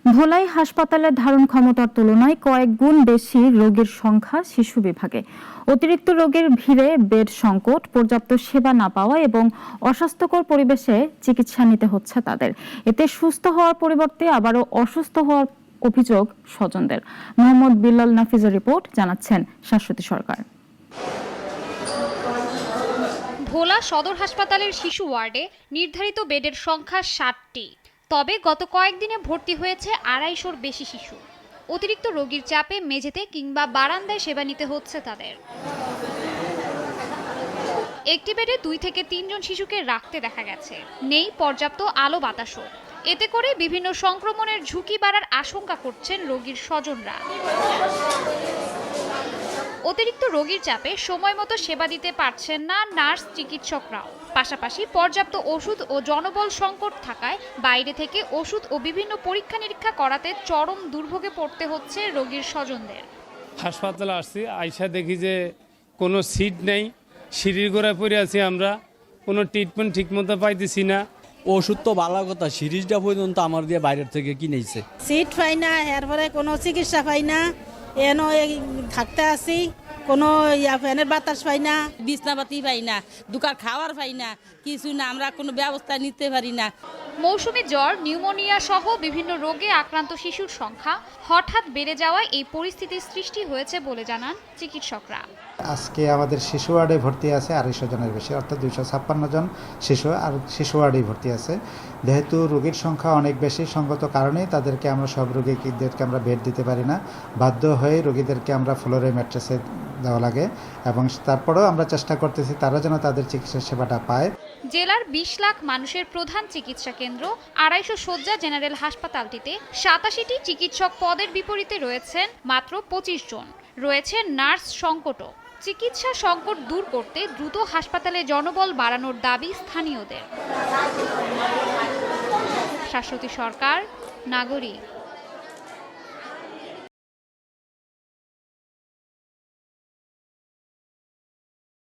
ভোলাই হাসপাতালের ধারণ ক্ষমতার তুলনায় কয়েক গুণ বেশি রোগীর সংখ্যা শিশু বিভাগে। অতিরিক্ত রোগীর ভিড়ে বেড সংকট, পর্যাপ্ত সেবা না পাওয়া এবং অস্বাস্থ্যকর পরিবেশে চিকিৎসা নিতে হচ্ছে তাদের। এতে সুস্থ হওয়ার পরিবর্তে আবারও অসুস্থ হওয়ার অভিযোগ স্বজনদের। মোহাম্মদ বিল্লাল নাফিজের রিপোর্ট, জানাচ্ছেন শাশ্বতী সরকার। ভোলা সদর হাসপাতালের শিশু ওয়ার্ডে নির্ধারিত বেডের সংখ্যা ৬০টি। তবে গত কয়েকদিনে ভর্তি হয়েছে ২৫০-র বেশি শিশু। অতিরিক্ত রোগীর চাপে মেঝেতে কিংবা বারান্দায় সেবা নিতে হচ্ছে তাদের। একটি বেডে ২ থেকে ৩ জন শিশুকে রাখতে দেখা গেছে। নেই পর্যাপ্ত আলো বাতাসও। এতে করে বিভিন্ন সংক্রমণের ঝুঁকি বাড়ার আশঙ্কা করছেন রোগীর স্বজনরা। অতিরিক্ত রোগীর চাপে সময় মতো সেবা দিতে পারছেন না নার্স, চিকিৎসকরাও। পাশাপাশি পর্যাপ্ত ওষুধ ও জনবল সংকট থাকায় বাইরে থেকে ওষুধ ও বিভিন্ন পরীক্ষা নিরীক্ষা করাতে চরম দুর্ভোগে পড়তে হচ্ছে রোগীর স্বজনদের। হাসপাতালে আসছি, আইসা দেখি যে কোনো সিট নেই, সিঁড়ির গোড়ায় পড়ে আছি আমরা, কোনো ট্রিটমেন্ট ঠিকমতো পাইতেছি না। ওষুধ তো ভালো কথা, সিরিজটা পর্যন্ত আমার দিয়ে বাইরের থেকে কিনেছে। সিট পাই না, এরপরে কোনো চিকিৎসা পাই না, এনো থাকতে আসি, কোনো ফ্যানের বাতাস পাই না, বিছনাপাতি পাই না, দুকার খাওয়ার পাই না, কিছু না, আমরা কোনো ব্যবস্থা নিতে পারি না। মৌসুমী জ্বর, নিউমোনিয়া সহ বিভিন্ন রোগে আক্রান্ত শিশুর সংখ্যা হঠাৎ বেড়ে যাওয়ায় এই পরিস্থিতির সৃষ্টি হয়েছে বলে জানান চিকিৎসকরা। আজকে আমাদের শিশু ওয়ার্ডে ভর্তি আছে ২৫০ জনের বেশি, অর্থাৎ ২৫৬ জন শিশু আর শিশু ওয়ার্ডেই ভর্তি আছে। যেহেতু রোগীর সংখ্যা অনেক বেশি, সঙ্গত কারণেই তাদেরকে আমরা সব রোগীদেরকে আমরা বেড দিতে পারি না। বাধ্য হয়ে রোগীদেরকে আমরা ফ্লোরে ম্যাট্রেসে দেওয়া লাগে এবং তারপরেও আমরা চেষ্টা করতেছি তারা যেন তাদের চিকিৎসা সেবাটা পায়। জেলার ২০ লাখ মানুষের প্রধান চিকিৎসা কেন্দ্র ২৫০ শয্যা জেনারেল হাসপাতালটিতে ৮৭টি চিকিৎসক পদের বিপরীতে রয়েছেন মাত্র ২৫ জন। রয়েছে নার্স সংকটও। চিকিৎসা সংকট দূর করতে দ্রুত হাসপাতালে জনবল বাড়ানোর দাবি স্থানীয়দের। শাশ্বতী সরকার, নাগরিক।